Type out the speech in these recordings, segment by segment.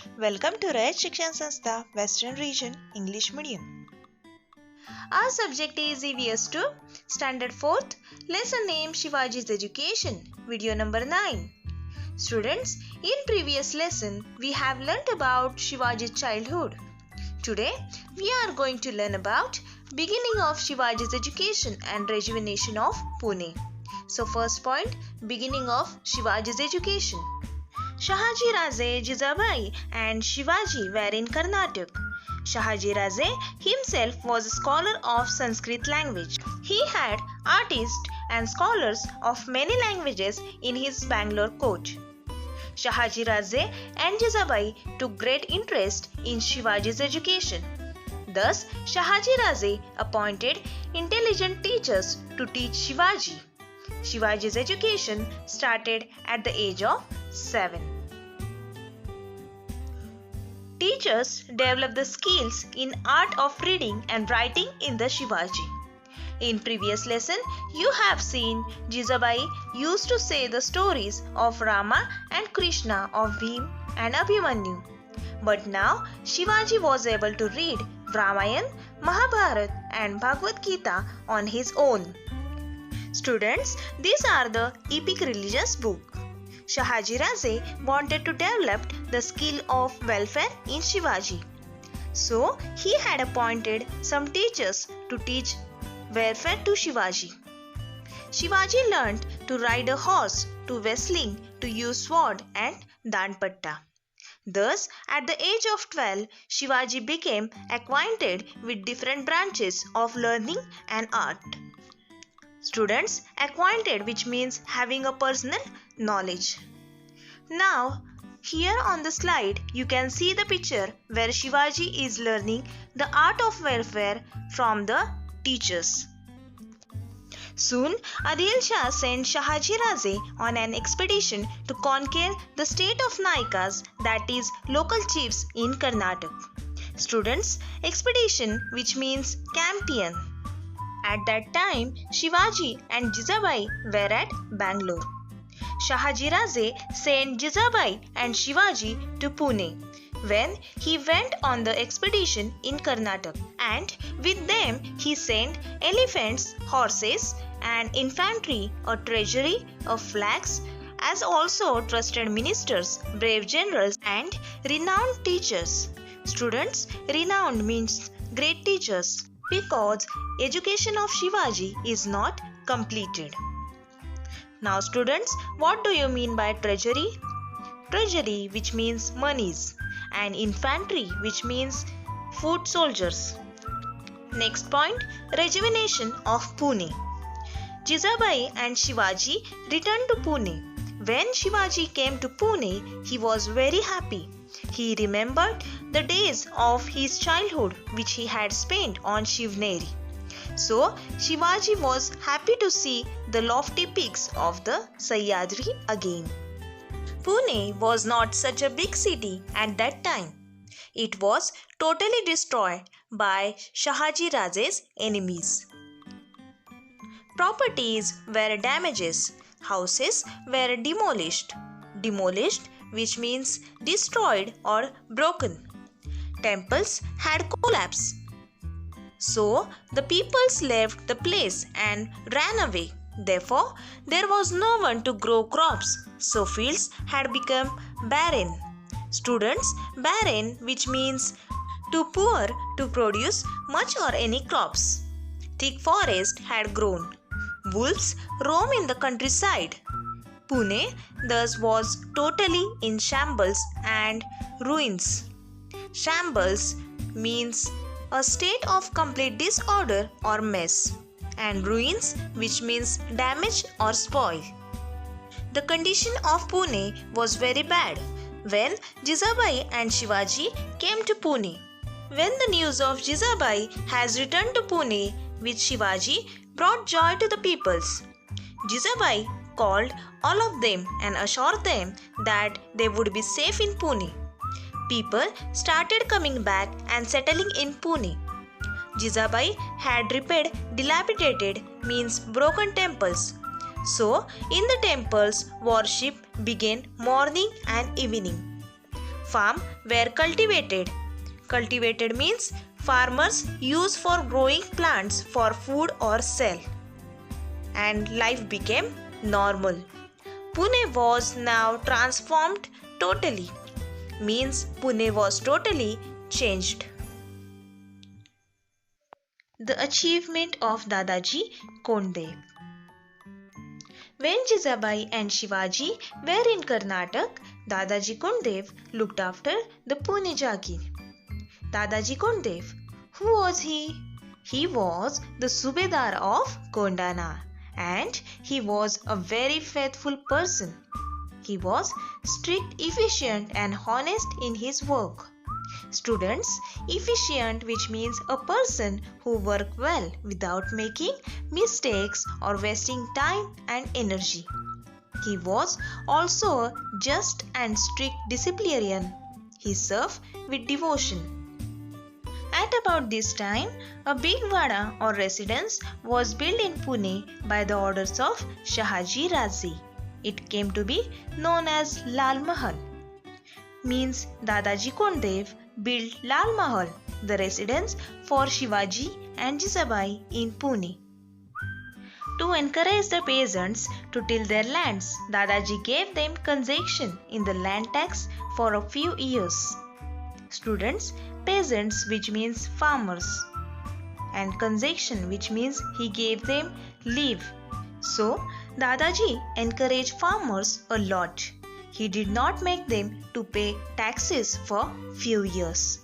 Welcome to Rayat Shikshan Sanstha, Western Region, English Medium. Our subject is EVS 2, Standard 4th, lesson name Shivaji's Education, video number 9. Students, in previous lesson, we have learnt about Shivaji's childhood. Today, we are going to learn about beginning of Shivaji's education and rejuvenation of Pune. So first point, beginning of Shivaji's education. Shahaji Raje, Jizabai and Shivaji were in Karnataka. Shahaji Raje himself was a scholar of Sanskrit language. He had artists and scholars of many languages in his Bangalore court. Shahaji Raje and Jizabai took great interest in Shivaji's education. Thus, Shahaji Raje appointed intelligent teachers to teach Shivaji. Shivaji's education started at the age of 7. Teachers developed the skills in art of reading and writing in the Shivaji. In previous lesson, you have seen Jizabai used to say the stories of Rama and Krishna, of Bhim and Abhimanyu. But now Shivaji was able to read Ramayana, Mahabharata and Bhagavad Gita on his own. Students, these are the epic religious books. Shahaji Raje wanted to develop the skill of welfare in Shivaji. So, he had appointed some teachers to teach welfare to Shivaji. Shivaji learned to ride a horse, to wrestling, to use sword and danpatta. Thus, at the age of 12, Shivaji became acquainted with different branches of learning and art. Students, acquainted, which means having a personal knowledge. Now, here on the slide, you can see the picture where Shivaji is learning the art of welfare from the teachers. Soon, Adil Shah sent Shahaji Raje on an expedition to conquer the state of Naikas, that is, local chiefs in Karnataka. Students, expedition, which means campaign. At that time, Shivaji and Jizabai were at Bangalore. Shahaji Raje sent Jizabai and Shivaji to Pune when he went on the expedition in Karnataka, and with them he sent elephants, horses and infantry, a treasury of flags, as also trusted ministers, brave generals and renowned teachers. Students, renowned means great teachers, because education of Shivaji is not completed. Now students, what do you mean by treasury? Treasury, which means monies, and infantry, which means foot soldiers. Next point, rejuvenation of Pune. Jizabai and Shivaji returned to Pune. When Shivaji came to Pune, he was very happy. He remembered the days of his childhood which he had spent on Shivneri. So, Shivaji was happy to see the lofty peaks of the Sahyadri again. Pune was not such a big city at that time. It was totally destroyed by Shahaji Raje's enemies. Properties were damaged, houses were demolished, which means destroyed or broken. Temples had collapsed. So, the peoples left the place and ran away. Therefore, there was no one to grow crops. So, fields had become barren. Students, barren, which means too poor to produce much or any crops. Thick forest had grown. Wolves roam in the countryside. Pune thus was totally in shambles and ruins. Shambles means a state of complete disorder or mess, and ruins, which means damage or spoil. The condition of Pune was very bad when Jizabai and Shivaji came to Pune. When the news of Jizabai has returned to Pune with Shivaji brought joy to the peoples. Jizabai called all of them and assured them that they would be safe in Pune. People started coming back and settling in Pune. Jizabai had repaired dilapidated, means broken temples. So, in the temples, worship began morning and evening. farm were cultivated. Cultivated means farmers use for growing plants for food or sell. And life became normal. Pune was now transformed totally. Means Pune was totally changed. The achievement of Dadaji Kondev. When Jizabai and Shivaji were in Karnataka, Dadaji Kondev looked after the Pune Jagir. Dadaji Kondev, who was he? He was the Subedar of Kondana and he was a very faithful person. He was strict, efficient and honest in his work. Students, efficient, which means a person who work well without making mistakes or wasting time and energy. He was also a just and strict disciplinarian. He served with devotion. At about this time, a big vada or residence was built in Pune by the orders of Shahaji Razi. It came to be known as Lal Mahal. Means Dadaji Kondev built Lal Mahal, the residence for Shivaji and Jizabai in Pune. To encourage the peasants to till their lands, Dadaji gave them concession in the land tax for a few years. Students, peasants, which means farmers, and concession, which means he gave them leave. So, Dadaji encouraged farmers a lot. He did not make them to pay taxes for few years.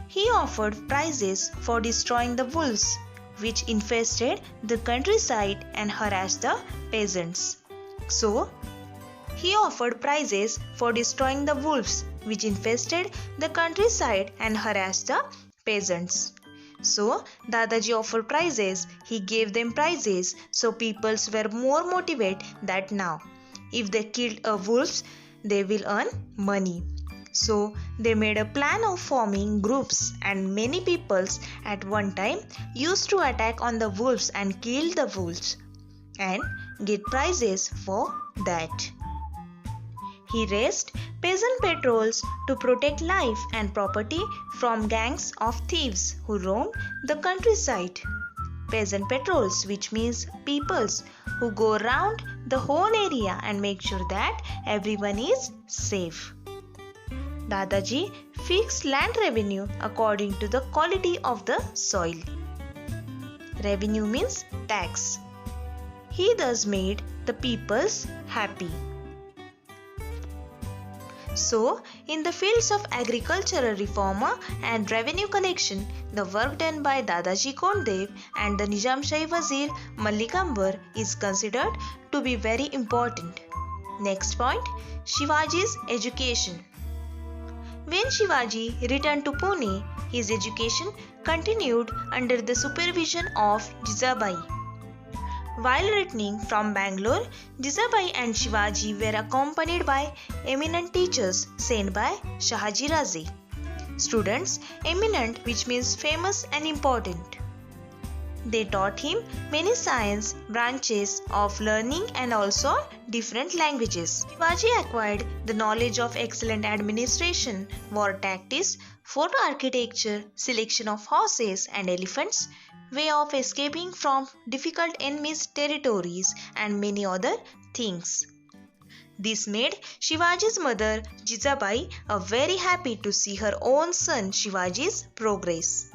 He offered prizes for destroying the wolves, which infested the countryside and harassed the peasants. So, he offered prizes for destroying the wolves, which infested the countryside and harassed the peasants. So, Dadaji offered prizes. He gave them prizes, so peoples were more motivated that now, if they killed a wolf, they will earn money. So, they made a plan of forming groups, and many peoples at one time used to attack on the wolves and kill the wolves and get prizes for that. He raised peasant patrols to protect life and property from gangs of thieves who roamed the countryside. Peasant patrols, which means peoples who go around the whole area and make sure that everyone is safe. Dadaji fixed land revenue according to the quality of the soil. Revenue means tax. He thus made the peoples happy. So, in the fields of agricultural reformer and revenue collection, the work done by Dadaji Kondev and the Nizamshahi Wazir Mallikambar is considered to be very important. Next point, Shivaji's education. When Shivaji returned to Pune, his education continued under the supervision of Jizabai. While returning from Bangalore, Jizabai and Shivaji were accompanied by eminent teachers sent by Shahaji Razi. Students, eminent, which means famous and important. They taught him many science branches of learning and also different languages. Shivaji acquired the knowledge of excellent administration, war tactics, fort architecture, selection of horses and elephants, way of escaping from difficult enemies' territories and many other things. This made Shivaji's mother Jizabai very happy to see her own son Shivaji's progress.